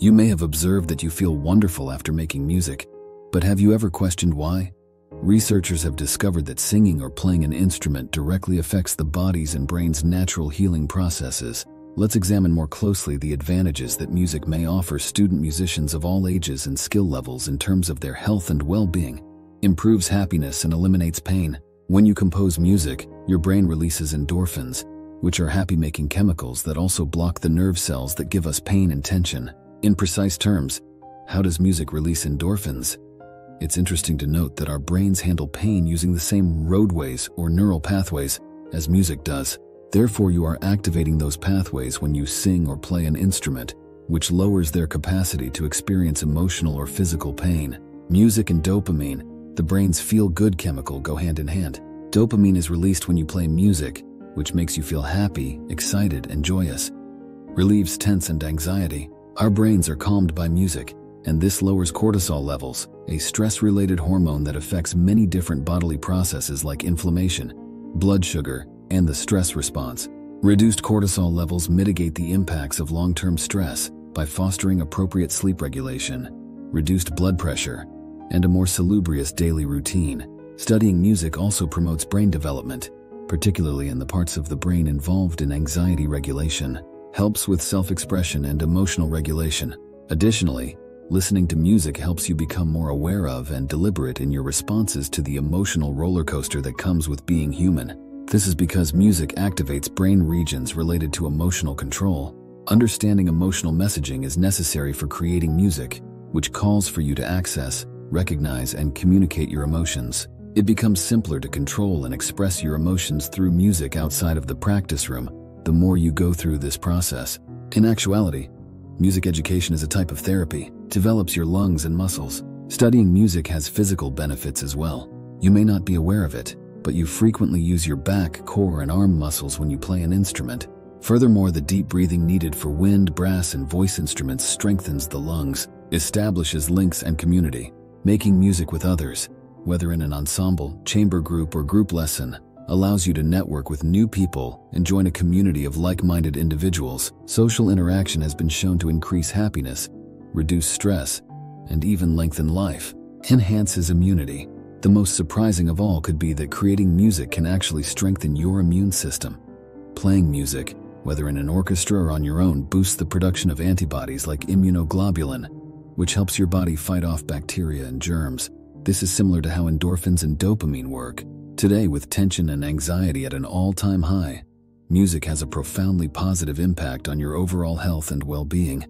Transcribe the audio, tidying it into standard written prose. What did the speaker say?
You may have observed that you feel wonderful after making music, but have you ever questioned why? Researchers have discovered that singing or playing an instrument directly affects the body's and brain's natural healing processes. Let's examine more closely the advantages that music may offer student musicians of all ages and skill levels in terms of their health and well-being. Improves happiness and eliminates pain. When you compose music, your brain releases endorphins, which are happy-making chemicals that also block the nerve cells that give us pain and tension. In precise terms, how does music release endorphins? It's interesting to note that our brains handle pain using the same roadways or neural pathways as music does. Therefore, you are activating those pathways when you sing or play an instrument, which lowers their capacity to experience emotional or physical pain. Music and dopamine, the brain's feel-good chemical, go hand in hand. Dopamine is released when you play music, which makes you feel happy, excited, and joyous. Relieves tense and anxiety. Our brains are calmed by music, and this lowers cortisol levels, a stress-related hormone that affects many different bodily processes like inflammation, blood sugar, and the stress response. Reduced cortisol levels mitigate the impacts of long-term stress by fostering appropriate sleep regulation, reduced blood pressure, and a more salubrious daily routine. Studying music also promotes brain development, particularly in the parts of the brain involved in anxiety regulation, helps with self-expression and emotional regulation. Additionally, listening to music helps you become more aware of and deliberate in your responses to the emotional roller coaster that comes with being human. This is because music activates brain regions related to emotional control. Understanding emotional messaging is necessary for creating music, which calls for you to access, recognize, and communicate your emotions. It becomes simpler to control and express your emotions through music outside of the practice room, the more you go through this process. In actuality, music education is a type of therapy, develops your lungs and muscles. Studying music has physical benefits as well. You may not be aware of it, but you frequently use your back, core, and arm muscles when you play an instrument. Furthermore, the deep breathing needed for wind, brass, and voice instruments strengthens the lungs, establishes links and community. Making music with others, whether in an ensemble, chamber group, or group lesson, allows you to network with new people and join a community of like-minded individuals. Social interaction has been shown to increase happiness, reduce stress, and even lengthen life. Enhances immunity. The most surprising of all could be that creating music can actually strengthen your immune system. Playing music, whether in an orchestra or on your own, boosts the production of antibodies like immunoglobulin, which helps your body fight off bacteria and germs. This is similar to how endorphins and dopamine work. Today, with tension and anxiety at an all-time high, music has a profoundly positive impact on your overall health and well-being.